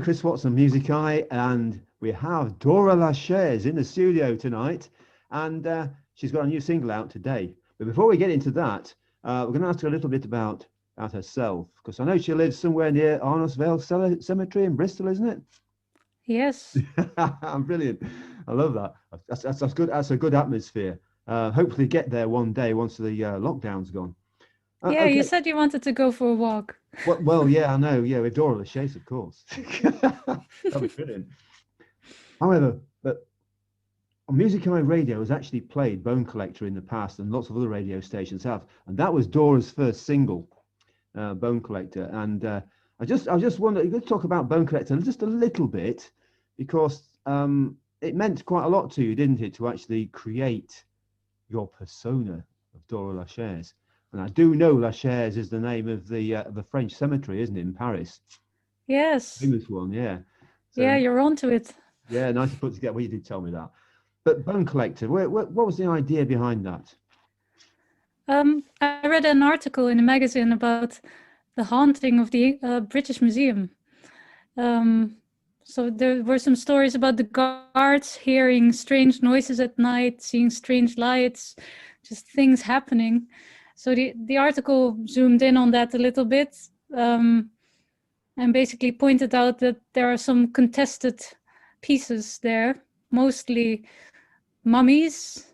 Chris Watson, Music Eye, and we have Dora Lachaise in the studio tonight, and she's got a new single out today. But before we get into that, we're going to ask her a little bit about herself, because I know she lives somewhere near Arnos Vale Cemetery in Bristol, isn't it? Yes. Brilliant. I love that. That's good. That's a good atmosphere. Hopefully get there one day once the lockdown's gone. Yeah, okay. You said you wanted to go for a walk. Well, yeah, I know. Yeah, with Dora Lachaise, of course. That'd be brilliant. However, but on Music Eye Radio has actually played Bone Collector in the past, and lots of other radio stations have. And that was Dora's first single, Bone Collector. And I just wonder, you could talk about Bone Collector just a little bit, because it meant quite a lot to you, didn't it, to actually create your persona of Dora Lachaise. And I do know Lachaise is the name of the French cemetery, isn't it, in Paris? Yes. Famous one, yeah. So, yeah, you're onto it. Yeah, nice to put together. Well, you did tell me that. But Bone Collector, what was the idea behind that? I read an article in a magazine about the haunting of the British Museum. So there were some stories about the guards hearing strange noises at night, seeing strange lights, just things happening. So the article zoomed in on that a little bit, and basically pointed out that there are some contested pieces there, mostly mummies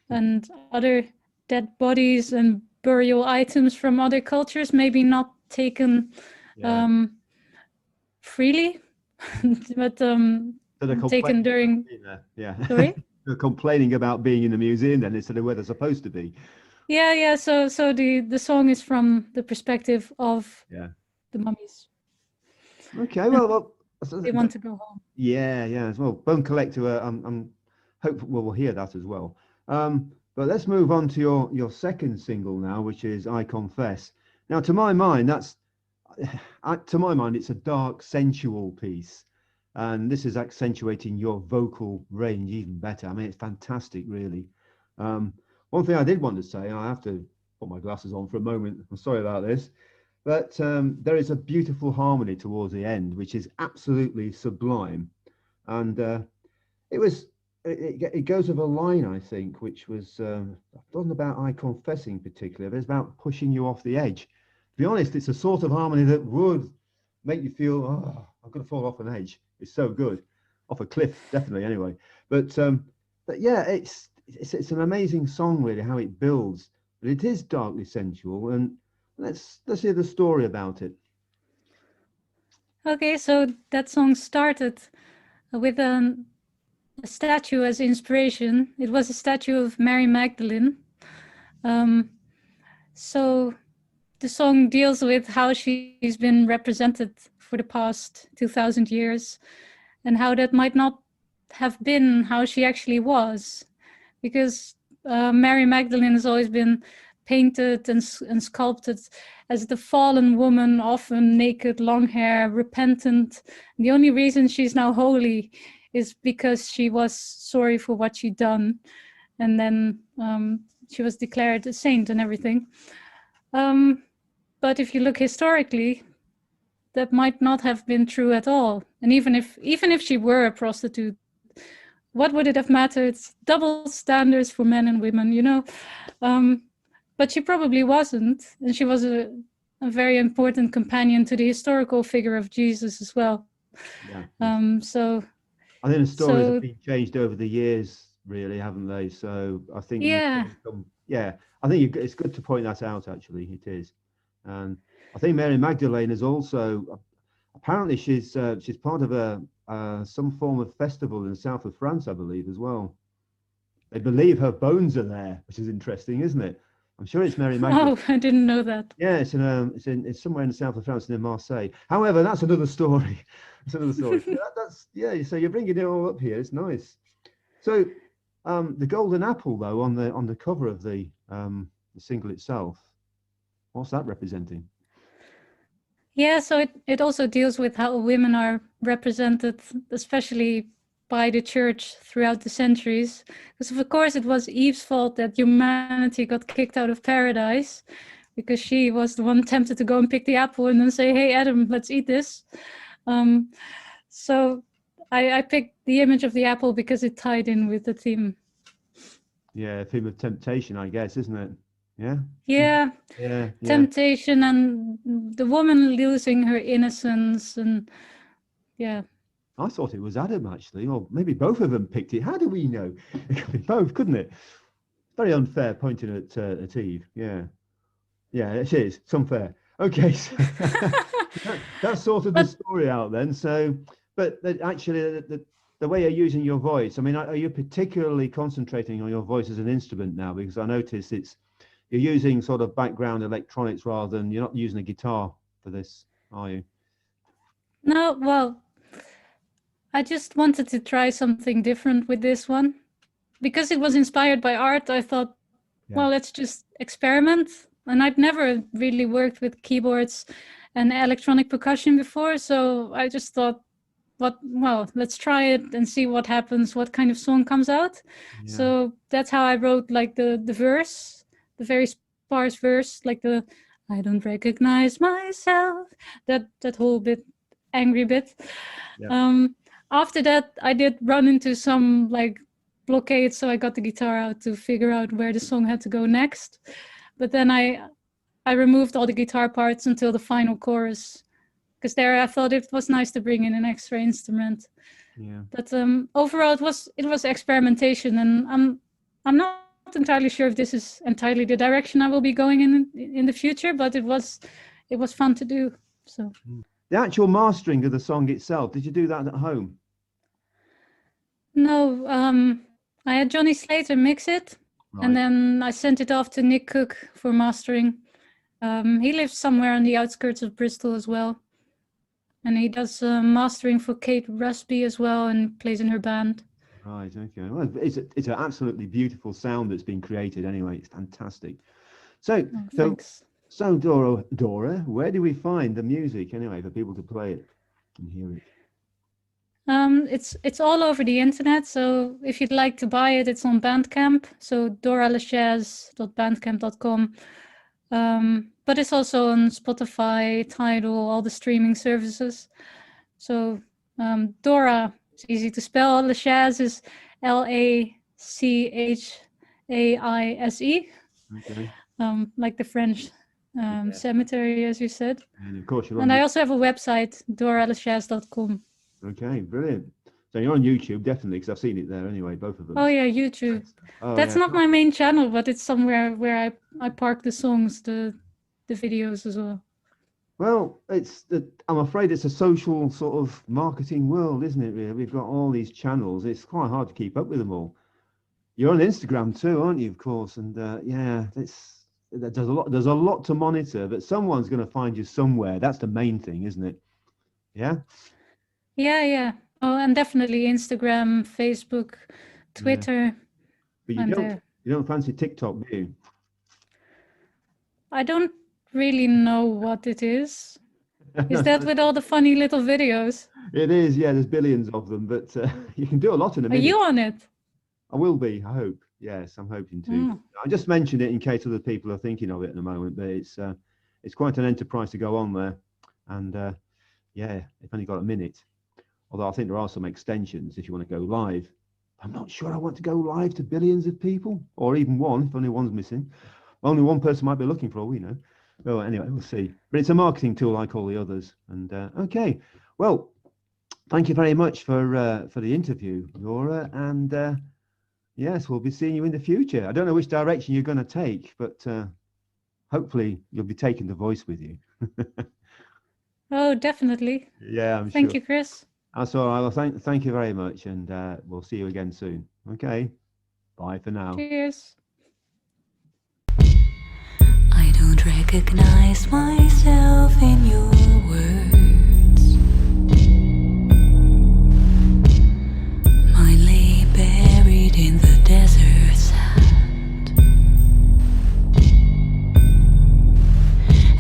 and other dead bodies and burial items from other cultures, maybe not taken freely, but taken during... Sorry? They're complaining about being in the museum then instead of where they're supposed to be. Yeah. So the song is from the perspective of the mummies. Okay, well, they want to go home. Yeah. Well, Bone Collector, I'm hopeful we'll hear that as well. But let's move on to your second single now, which is I Confess. Now, to my mind, it's a dark, sensual piece. And this is accentuating your vocal range even better. I mean, it's fantastic, really. One thing I did want to say, I have to put my glasses on for a moment. I'm sorry about this. But there is a beautiful harmony towards the end, which is absolutely sublime. And it goes with a line, I think, which was, wasn't about I confessing particularly, but it's about pushing you off the edge. To be honest, it's a sort of harmony that would make you feel, oh, I'm going to fall off an edge. It's so good. Off a cliff, definitely, anyway. But yeah, it's an amazing song, really, how it builds. But it is darkly sensual, and let's hear the story about it. Okay, so that song started with a statue as inspiration. It was a statue of Mary Magdelene. So the song deals with how she's been represented for the past 2,000 years, and how that might not have been how she actually was, because Mary Magdelene has always been painted and sculpted as the fallen woman, often naked, long hair, repentant. The only reason she's now holy is because she was sorry for what she'd done, and then she was declared a saint and everything. But if you look historically, that might not have been true at all. And even if she were a prostitute, what would it have mattered? It's double standards for men and women, you know. But she probably wasn't, and she was a very important companion to the historical figure of Jesus as well. Yeah. So I think the stories have been changed over the years, really, haven't they? So I think I think it's good to point that out. Actually, it is, and I think Mary Magdelene is also apparently she's part of some form of festival in the south of France, I believe, as well. They believe her bones are there, which is interesting, isn't it? I'm sure it's Mary Magdelene. Oh, I didn't know that. Yeah, it's somewhere in the south of France, near Marseille. However, that's another story. It's another story. So you're bringing it all up here. It's nice. So the golden apple, though, on the cover of the single itself, what's that representing? Yeah, so it also deals with how women are represented, especially by the church throughout the centuries. Because of course it was Eve's fault that humanity got kicked out of paradise, because she was the one tempted to go and pick the apple and then say, hey, Adam, let's eat this. So I picked the image of the apple because it tied in with the theme. Yeah, a theme of temptation, I guess, isn't it? Yeah. Yeah, Yeah. temptation and the woman losing her innocence, and yeah. I thought it was Adam actually, or maybe both of them picked it. How do we know? It could be both, couldn't it? Very unfair pointing at Eve. Yeah. Yeah, it is. It's unfair. Okay, so that's sort of the story out then. So, but actually, the way you're using your voice, I mean, are you particularly concentrating on your voice as an instrument now? Because I notice you're using sort of background electronics rather than, you're not using a guitar for this, are you? No, well, I just wanted to try something different with this one. Because it was inspired by art, I thought, well, let's just experiment. And I'd never really worked with keyboards and electronic percussion before, so I just thought, let's try it and see what happens, what kind of song comes out. Yeah. So that's how I wrote like the verse, the very sparse verse, like the I don't recognize myself, that whole bit, angry bit. Yeah. After that, I did run into some like blockade, so I got the guitar out to figure out where the song had to go next. But then I removed all the guitar parts until the final chorus, because there I thought it was nice to bring in an extra instrument. Yeah. But overall, it was experimentation, and I'm not entirely sure if this is entirely the direction I will be going in the future. But it was fun to do. So the actual mastering of the song itself, did you do that at home? No, I had Johnny Slater mix it, right. And then I sent it off to Nick Cook for mastering. He lives somewhere on the outskirts of Bristol as well. And he does mastering for Kate Rusby as well, and plays in her band. Right, okay. Well, it's an absolutely beautiful sound that's been created anyway. It's fantastic. So Dora, where do we find the music anyway for people to play it and hear it? It's all over the internet. So if you'd like to buy it, it's on Bandcamp. So doralachaise.bandcamp.com. But it's also on Spotify, Tidal, all the streaming services. So Dora, it's easy to spell. Lachaise is Lachaise. Okay. Like the French cemetery, as you said. And of course, I also have a website, doralachaise.com. Okay, brilliant. So you're on YouTube, definitely, because I've seen it there anyway, both of them. Oh yeah, YouTube. That's not my main channel, but it's somewhere where I park the songs, the videos as well. Well, I'm afraid it's a social sort of marketing world, isn't it, really? We've got all these channels. It's quite hard to keep up with them all. You're on Instagram too, aren't you, of course? And yeah, there's a lot to monitor, but someone's going to find you somewhere. That's the main thing, isn't it? Yeah? Yeah. Oh, and definitely Instagram, Facebook, Twitter. Yeah. But you don't fancy TikTok, do you? I don't really know what it is. Is that with all the funny little videos? It is, yeah. There's billions of them, but you can do a lot in a minute. Are you on it? I will be, I hope. Yes, I'm hoping to. I just mentioned it in case other people are thinking of it at the moment, but it's quite an enterprise to go on there. And yeah, I've only got a minute. Although I think there are some extensions if you want to go live. I'm not sure I want to go live to billions of people, or even one, if only one's missing. Only one person might be looking for all we know. Well, anyway, we'll see. But it's a marketing tool like all the others. And okay, well, thank you very much for the interview, Dora. And yes, we'll be seeing you in the future. I don't know which direction you're going to take, but hopefully you'll be taking the voice with you. Oh, definitely. Yeah, I'm sure. Thank you, Chris. That's all right. Well, thank you very much, and we'll see you again soon. Okay, bye for now. Cheers. I don't recognize myself in your words. Mine lay buried in the desert sand,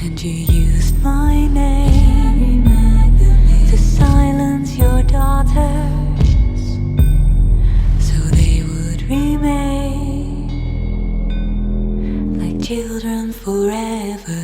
and you used my name to silence your daughters, so they would remain like children forever.